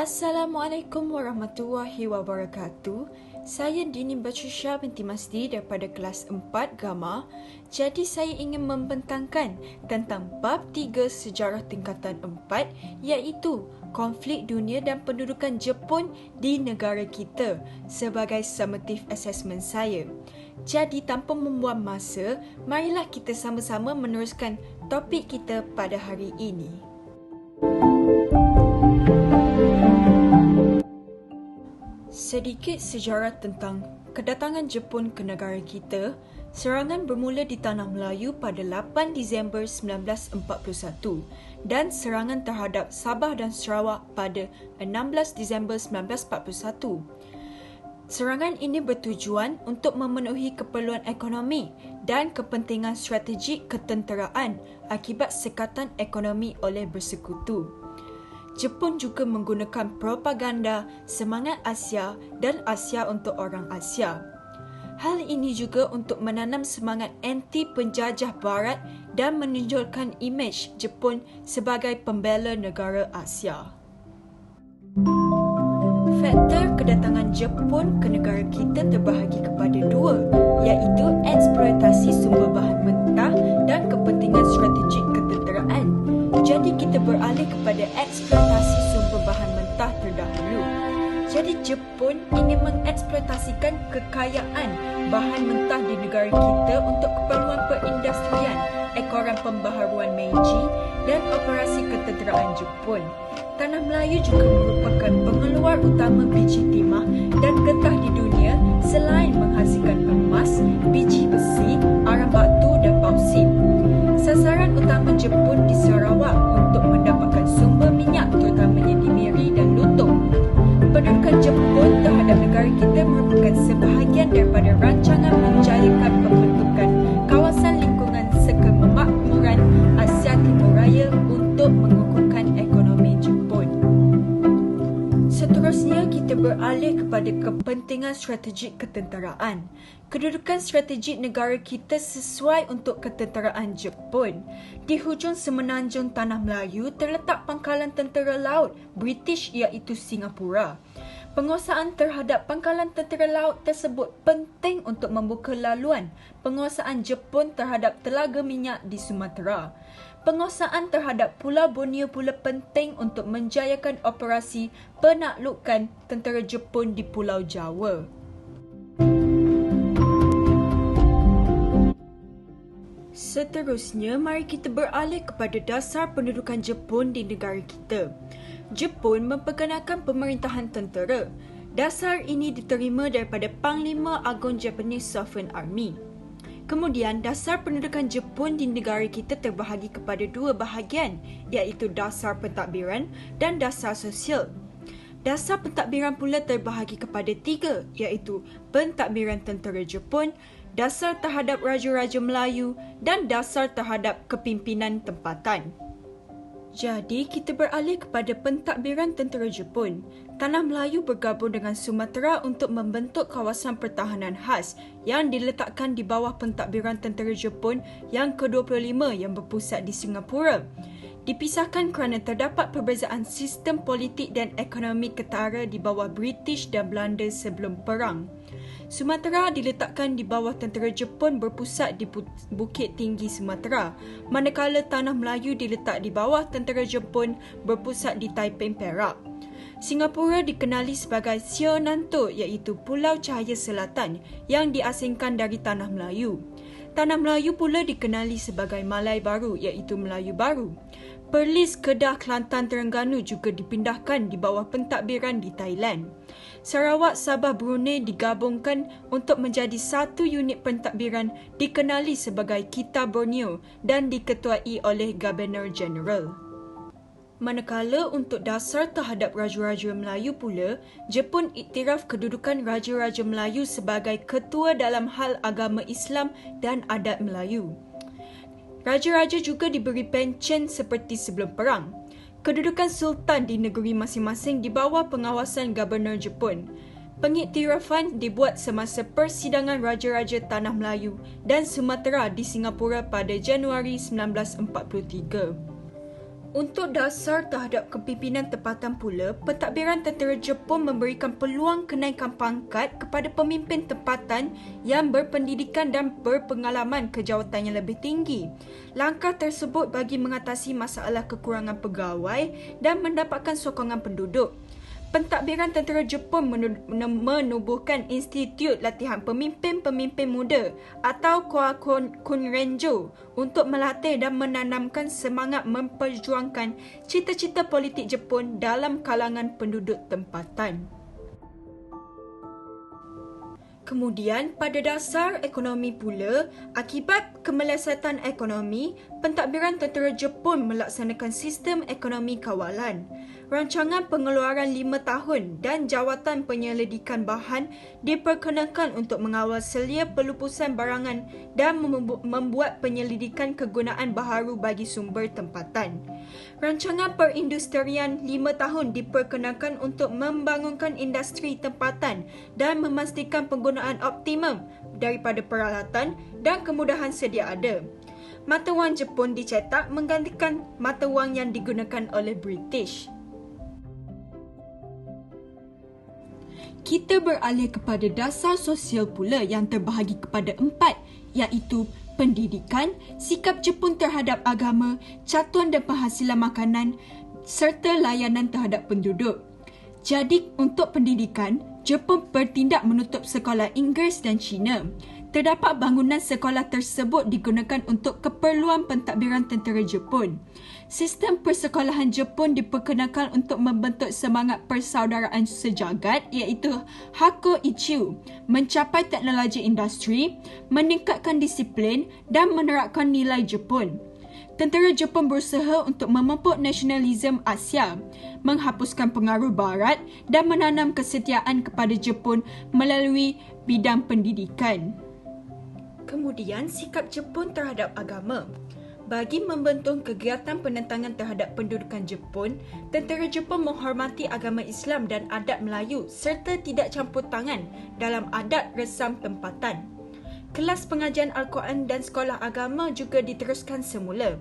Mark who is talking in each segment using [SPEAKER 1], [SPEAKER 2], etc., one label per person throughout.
[SPEAKER 1] Assalamualaikum warahmatullahi wabarakatuh. Saya Dini Batrisya binti Masdi daripada kelas 4 Gamma. Jadi saya ingin membentangkan tentang bab 3 sejarah tingkatan 4 iaitu konflik dunia dan pendudukan Jepun di negara kita sebagai summative assessment saya. Jadi tanpa membuang masa, marilah kita sama-sama meneruskan topik kita pada hari ini. Sedikit sejarah tentang kedatangan Jepun ke negara kita. Serangan bermula di Tanah Melayu pada 8 Disember 1941 dan serangan terhadap Sabah dan Sarawak pada 16 Disember 1941. Serangan ini bertujuan untuk memenuhi keperluan ekonomi dan kepentingan strategik ketenteraan akibat sekatan ekonomi oleh bersekutu. Jepun juga menggunakan propaganda semangat Asia dan Asia untuk orang Asia. Hal ini juga untuk menanam semangat anti penjajah barat dan menonjolkan imej Jepun sebagai pembela negara Asia. Faktor kedatangan Jepun ke negara kita terbahagi kepada dua, iaitu eksploitasi sumber bahan mentah dan kepentingan strategik ketenteraan. Jadi kita beralih kepada eksploitasi sumber bahan mentah terdahulu. Jadi Jepun ingin mengeksploitasikan kekayaan bahan mentah di negara kita untuk keperluan perindustrian, ekoran pembaharuan Meiji dan operasi ketenteraan Jepun. Tanah Melayu juga merupakan pengeluar utama biji timah dan getah di dunia selain menghasilkan emas, biji besi, arang batu dan bauksit. Sasaran utama Jepun di Sarawak untuk mendapatkan sumber minyak terutamanya di Miri dan Lutung. Pendudukan Jepun terhadap negara kita merupakan sebahagian daripada rancangan menjayakan pembentukan kawasan lingkungan sekemakmuran Asia Timur Raya untuk mengukuhkan ekonomi Jepun. Seterusnya, kita beralih kepada kepentingan strategik ketenteraan. Kedudukan strategik negara kita sesuai untuk ketenteraan Jepun. Di hujung semenanjung Tanah Melayu terletak pangkalan tentera laut British iaitu Singapura. Penguasaan terhadap pangkalan tentera laut tersebut penting untuk membuka laluan penguasaan Jepun terhadap telaga minyak di Sumatera. Penguasaan terhadap Pulau Borneo pula penting untuk menjayakan operasi penaklukan tentera Jepun di Pulau Jawa. Seterusnya, mari kita beralih kepada dasar pendudukan Jepun di negara kita. Jepun memperkenalkan pemerintahan tentera. Dasar ini diterima daripada Panglima Agung Japanese Sovereign Army. Kemudian, dasar pendudukan Jepun di negara kita terbahagi kepada dua bahagian, iaitu dasar pentadbiran dan dasar sosial. Dasar pentadbiran pula terbahagi kepada tiga, iaitu pentadbiran tentera Jepun, dasar terhadap Raja-Raja Melayu dan dasar terhadap kepimpinan tempatan. Jadi, kita beralih kepada pentadbiran tentera Jepun. Tanah Melayu bergabung dengan Sumatera untuk membentuk kawasan pertahanan khas yang diletakkan di bawah pentadbiran tentera Jepun yang ke-25 yang berpusat di Singapura. Dipisahkan kerana terdapat perbezaan sistem politik dan ekonomi ketara di bawah British dan Belanda sebelum perang. Sumatera diletakkan di bawah tentera Jepun berpusat di Bukit Tinggi Sumatera, manakala Tanah Melayu diletak di bawah tentera Jepun berpusat di Taiping, Perak. Singapura dikenali sebagai Sionanto iaitu Pulau Cahaya Selatan yang diasingkan dari Tanah Melayu. Tanah Melayu pula dikenali sebagai Malai Baru iaitu Melayu Baru. Perlis, Kedah, Kelantan, Terengganu juga dipindahkan di bawah pentadbiran di Thailand. Sarawak, Sabah, Brunei digabungkan untuk menjadi satu unit pentadbiran dikenali sebagai Kita Borneo dan diketuai oleh Governor General. Manakala untuk dasar terhadap Raja-Raja Melayu pula, Jepun iktiraf kedudukan Raja-Raja Melayu sebagai ketua dalam hal agama Islam dan adat Melayu. Raja-raja juga diberi pencen seperti sebelum perang. Kedudukan Sultan di negeri masing-masing di bawah pengawasan Governor Jepun. Pengiktirafan dibuat semasa persidangan Raja-Raja Tanah Melayu dan Sumatera di Singapura pada Januari 1943. Untuk dasar terhadap kepimpinan tempatan pula, pentadbiran tentera Jepun memberikan peluang kenaikan pangkat kepada pemimpin tempatan yang berpendidikan dan berpengalaman ke jawatan yang lebih tinggi. Langkah tersebut bagi mengatasi masalah kekurangan pegawai dan mendapatkan sokongan penduduk. Pentadbiran tentera Jepun menubuhkan Institut Latihan Pemimpin-Pemimpin Muda atau Koakunrenjo untuk melatih dan menanamkan semangat memperjuangkan cita-cita politik Jepun dalam kalangan penduduk tempatan. Kemudian, pada dasar ekonomi pula, akibat kemelesetan ekonomi, pentadbiran tentera Jepun melaksanakan sistem ekonomi kawalan. Rancangan pengeluaran 5 tahun dan jawatan penyelidikan bahan diperkenakan untuk mengawal selia pelupusan barangan dan membuat penyelidikan kegunaan baharu bagi sumber tempatan. Rancangan perindustrian 5 tahun diperkenakan untuk membangunkan industri tempatan dan memastikan penggunaan optimum daripada peralatan dan kemudahan sedia ada. Mata wang Jepun dicetak menggantikan mata wang yang digunakan oleh British. Kita beralih kepada dasar sosial pula yang terbahagi kepada 4, iaitu pendidikan, sikap Jepun terhadap agama, catuan dan penghasilan makanan serta layanan terhadap penduduk. Jadi, untuk pendidikan, Jepun bertindak menutup sekolah Inggeris dan Cina. Terdapat bangunan sekolah tersebut digunakan untuk keperluan pentadbiran tentera Jepun. Sistem persekolahan Jepun diperkenalkan untuk membentuk semangat persaudaraan sejagat iaitu Hakko Ichiu, mencapai teknologi industri, meningkatkan disiplin dan menerapkan nilai Jepun. Tentera Jepun berusaha untuk memupuk nasionalisme Asia, menghapuskan pengaruh Barat dan menanam kesetiaan kepada Jepun melalui bidang pendidikan. Kemudian, sikap Jepun terhadap agama. Bagi membentong kegiatan penentangan terhadap pendudukan Jepun, tentera Jepun menghormati agama Islam dan adat Melayu serta tidak campur tangan dalam adat resam tempatan. Kelas pengajian Al-Quran dan sekolah agama juga diteruskan semula.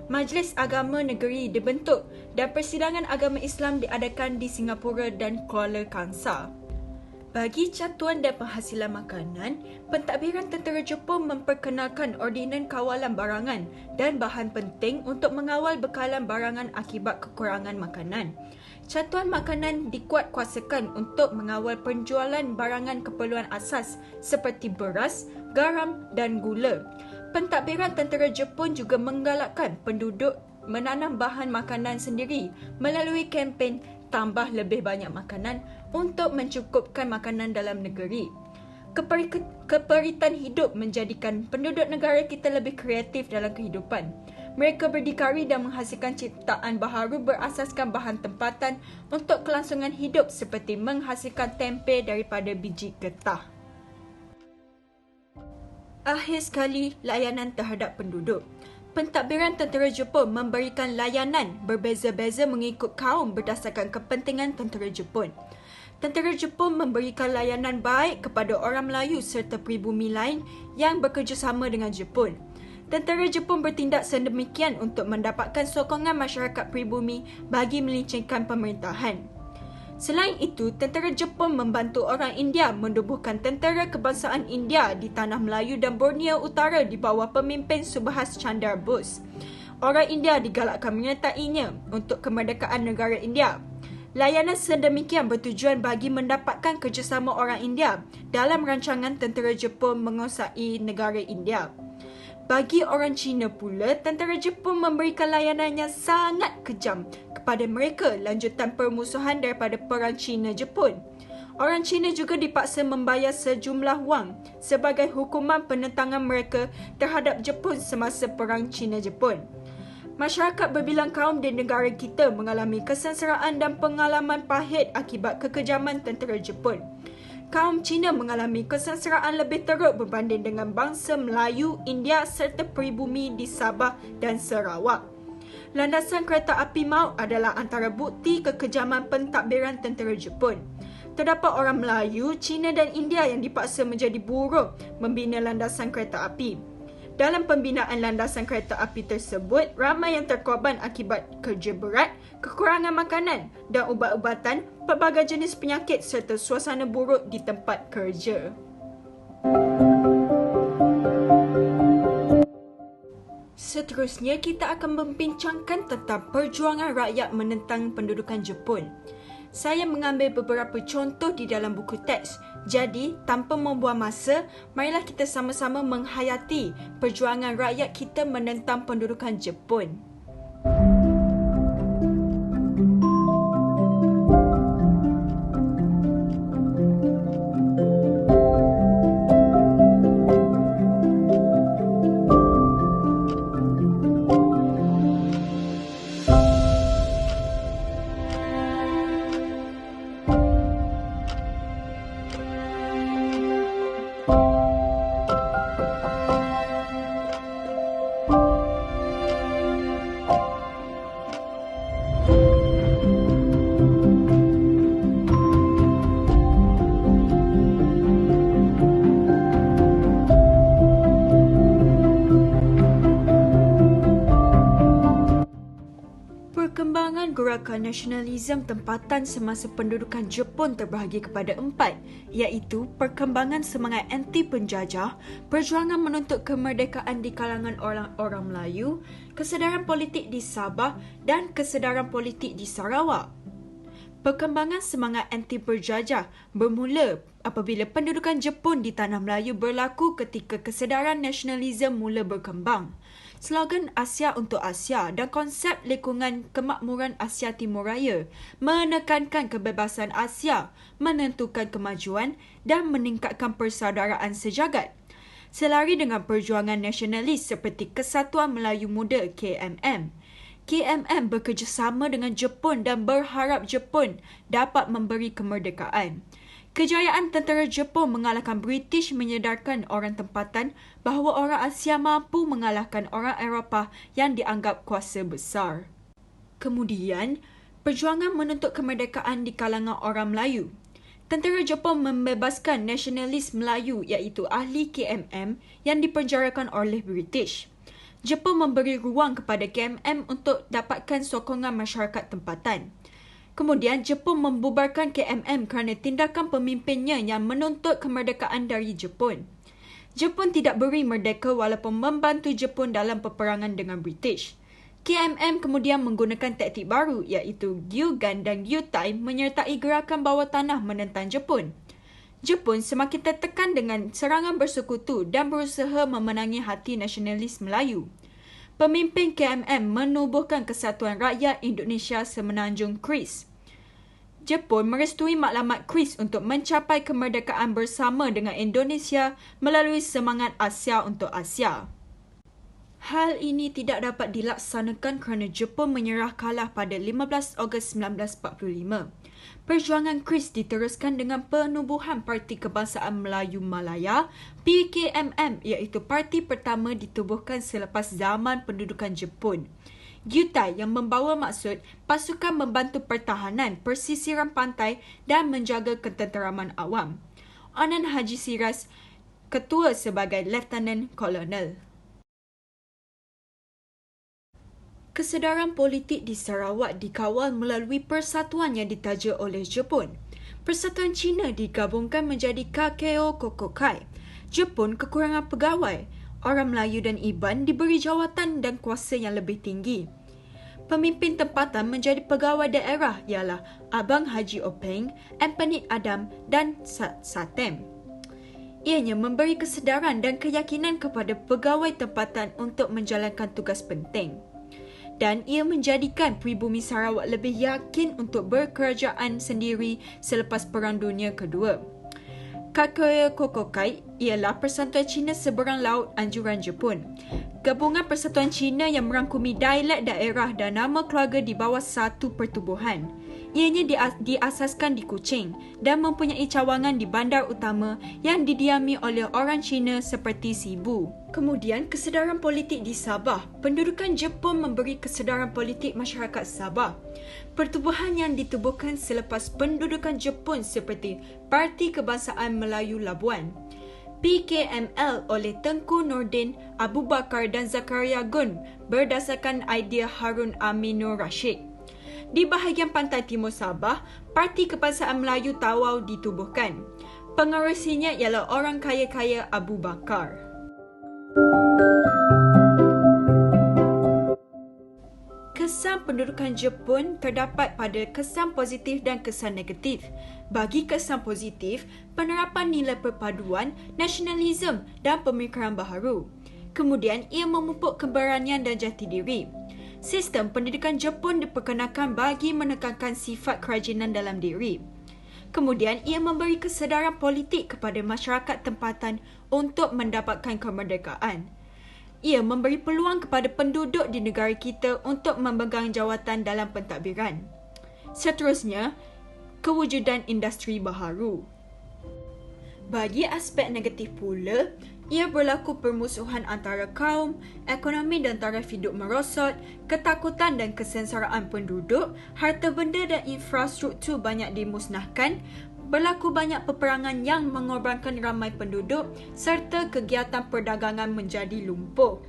[SPEAKER 1] Majlis Agama Negeri dibentuk dan persidangan agama Islam diadakan di Singapura dan Kuala Kangsar. Bagi catuan dan penghasilan makanan, pentadbiran tentera Jepun memperkenalkan Ordinan Kawalan Barangan dan bahan penting untuk mengawal bekalan barangan akibat kekurangan makanan. Catuan makanan dikuatkuasakan untuk mengawal penjualan barangan keperluan asas seperti beras, garam dan gula. Pentadbiran tentera Jepun juga menggalakkan penduduk menanam bahan makanan sendiri melalui kempen tambah lebih banyak makanan untuk mencukupkan makanan dalam negeri. Keperitan hidup menjadikan penduduk negara kita lebih kreatif dalam kehidupan. Mereka berdikari dan menghasilkan ciptaan baharu berasaskan bahan tempatan untuk kelangsungan hidup seperti menghasilkan tempe daripada biji getah. Akhir sekali, layanan terhadap penduduk. Pentadbiran tentera Jepun memberikan layanan berbeza-beza mengikut kaum berdasarkan kepentingan tentera Jepun. Tentera Jepun memberikan layanan baik kepada orang Melayu serta pribumi lain yang bekerjasama dengan Jepun. Tentera Jepun bertindak sedemikian untuk mendapatkan sokongan masyarakat pribumi bagi melincirkan pemerintahan. Selain itu, tentera Jepun membantu orang India menubuhkan tentera kebangsaan India di Tanah Melayu dan Borneo Utara di bawah pemimpin Subhas Chandra Bose. Orang India digalakkan menyertainya untuk kemerdekaan negara India. Layanan sedemikian bertujuan bagi mendapatkan kerjasama orang India dalam rancangan tentera Jepun menguasai negara India. Bagi orang Cina pula, tentera Jepun memberikan layanan yang sangat kejam kepada mereka lanjutan permusuhan daripada Perang Cina-Jepun. Orang Cina juga dipaksa membayar sejumlah wang sebagai hukuman penentangan mereka terhadap Jepun semasa Perang Cina-Jepun. Masyarakat berbilang kaum di negara kita mengalami kesengsaraan dan pengalaman pahit akibat kekejaman tentera Jepun. Kaum Cina mengalami kesengsaraan lebih teruk berbanding dengan bangsa Melayu, India serta pribumi di Sabah dan Sarawak. Landasan kereta api maut adalah antara bukti kekejaman pentadbiran tentera Jepun. Terdapat orang Melayu, Cina dan India yang dipaksa menjadi buruh membina landasan kereta api. Dalam pembinaan landasan kereta api tersebut, ramai yang terkorban akibat kerja berat, kekurangan makanan dan ubat-ubatan, pelbagai jenis penyakit serta suasana buruk di tempat kerja. Seterusnya, kita akan membincangkan tentang perjuangan rakyat menentang pendudukan Jepun. Saya mengambil beberapa contoh di dalam buku teks. Jadi, tanpa membuang masa, marilah kita sama-sama menghayati perjuangan rakyat kita menentang pendudukan Jepun. Perkembangan gerakan nasionalisme tempatan semasa pendudukan Jepun terbahagi kepada 4, iaitu perkembangan semangat anti penjajah, perjuangan menuntut kemerdekaan di kalangan orang-orang Melayu, kesedaran politik di Sabah dan kesedaran politik di Sarawak. Perkembangan semangat anti penjajah bermula apabila pendudukan Jepun di Tanah Melayu berlaku ketika kesedaran nasionalisme mula berkembang. Slogan Asia untuk Asia dan konsep lingkungan kemakmuran Asia Timur Raya menekankan kebebasan Asia, menentukan kemajuan dan meningkatkan persaudaraan sejagat. Selari dengan perjuangan nasionalis seperti Kesatuan Melayu Muda KMM. KMM bekerjasama dengan Jepun dan berharap Jepun dapat memberi kemerdekaan. Kejayaan tentera Jepun mengalahkan British menyedarkan orang tempatan bahawa orang Asia mampu mengalahkan orang Eropah yang dianggap kuasa besar. Kemudian, perjuangan menuntut kemerdekaan di kalangan orang Melayu. Tentera Jepun membebaskan nasionalis Melayu iaitu ahli KMM yang dipenjarakan oleh British. Jepun memberi ruang kepada KMM untuk dapatkan sokongan masyarakat tempatan. Kemudian, Jepun membubarkan KMM kerana tindakan pemimpinnya yang menuntut kemerdekaan dari Jepun. Jepun tidak beri merdeka walaupun membantu Jepun dalam peperangan dengan British. KMM kemudian menggunakan taktik baru iaitu Gyugan dan Gyutai menyertai gerakan bawah tanah menentang Jepun. Jepun semakin tertekan dengan serangan bersekutu dan berusaha memenangi hati nasionalis Melayu. Pemimpin KMM menubuhkan Kesatuan Rakyat Indonesia Semenanjung KRIS. Jepun merestui maklumat KRIS untuk mencapai kemerdekaan bersama dengan Indonesia melalui semangat Asia untuk Asia. Hal ini tidak dapat dilaksanakan kerana Jepun menyerah kalah pada 15 Ogos 1945. Perjuangan KRIS diteruskan dengan penubuhan Parti Kebangsaan Melayu Malaya (PKMM) iaitu parti pertama ditubuhkan selepas zaman pendudukan Jepun. Gyutai yang membawa maksud pasukan membantu pertahanan persisiran pantai dan menjaga ketenteraman awam. Anan Haji Siras, ketua sebagai Lieutenant Colonel. Kesedaran politik di Sarawak dikawal melalui persatuan yang ditaja oleh Jepun. Persatuan Cina digabungkan menjadi Kakeo Kokokai. Jepun kekurangan pegawai. Orang Melayu dan Iban diberi jawatan dan kuasa yang lebih tinggi. Pemimpin tempatan menjadi pegawai daerah ialah Abang Haji Openg, Empenik Adam dan Satem. Ianya memberi kesedaran dan keyakinan kepada pegawai tempatan untuk menjalankan tugas penting. Dan ia menjadikan pribumi Sarawak lebih yakin untuk berkerajaan sendiri selepas Perang Dunia Kedua. Kakeo Kokokai ialah Persatuan Cina Seberang Laut Anjuran Jepun. Gabungan persatuan Cina yang merangkumi dialek daerah dan nama keluarga di bawah satu pertubuhan. Ianya diasaskan di Kuching dan mempunyai cawangan di bandar utama yang didiami oleh orang Cina seperti Sibu. Kemudian, kesedaran politik di Sabah. Pendudukan Jepun memberi kesedaran politik masyarakat Sabah. Pertubuhan yang ditubuhkan selepas pendudukan Jepun seperti Parti Kebangsaan Melayu Labuan. PKML oleh Tengku Nordin, Abu Bakar dan Zakaria Gun berdasarkan idea Harun Aminur Rashid. Di bahagian pantai timur Sabah, Parti Kebangsaan Melayu Tawau ditubuhkan. Pengerusinya ialah orang kaya-kaya Abu Bakar. Kesan pendudukan Jepun terdapat pada kesan positif dan kesan negatif. Bagi kesan positif, penerapan nilai perpaduan, nasionalisme dan pemikiran baharu. Kemudian, ia memupuk keberanian dan jati diri. Sistem pendidikan Jepun diperkenalkan bagi menekankan sifat kerajinan dalam diri. Kemudian, ia memberi kesedaran politik kepada masyarakat tempatan untuk mendapatkan kemerdekaan. Ia memberi peluang kepada penduduk di negara kita untuk memegang jawatan dalam pentadbiran. Seterusnya, kewujudan industri baharu. Bagi aspek negatif pula, ia berlaku permusuhan antara kaum, ekonomi dan taraf hidup merosot, ketakutan dan kesengsaraan penduduk, harta benda dan infrastruktur banyak dimusnahkan, berlaku banyak peperangan yang mengorbankan ramai penduduk serta kegiatan perdagangan menjadi lumpuh.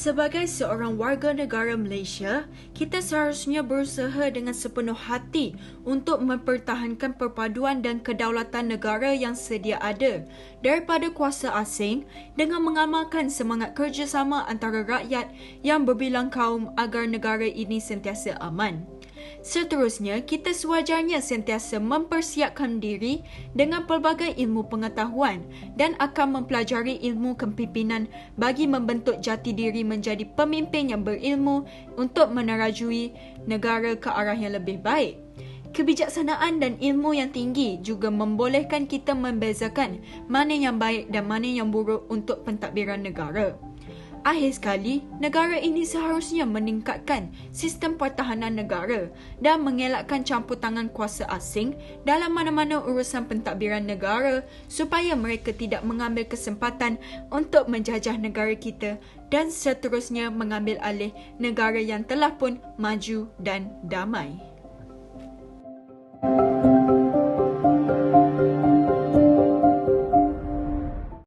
[SPEAKER 1] Sebagai seorang warga negara Malaysia, kita seharusnya berusaha dengan sepenuh hati untuk mempertahankan perpaduan dan kedaulatan negara yang sedia ada daripada kuasa asing dengan mengamalkan semangat kerjasama antara rakyat yang berbilang kaum agar negara ini sentiasa aman. Seterusnya, kita sewajarnya sentiasa mempersiapkan diri dengan pelbagai ilmu pengetahuan dan akan mempelajari ilmu kepimpinan bagi membentuk jati diri menjadi pemimpin yang berilmu untuk menerajui negara ke arah yang lebih baik. Kebijaksanaan dan ilmu yang tinggi juga membolehkan kita membezakan mana yang baik dan mana yang buruk untuk pentadbiran negara. Akhir sekali, negara ini seharusnya meningkatkan sistem pertahanan negara dan mengelakkan campur tangan kuasa asing dalam mana-mana urusan pentadbiran negara supaya mereka tidak mengambil kesempatan untuk menjajah negara kita dan seterusnya mengambil alih negara yang telah pun maju dan damai.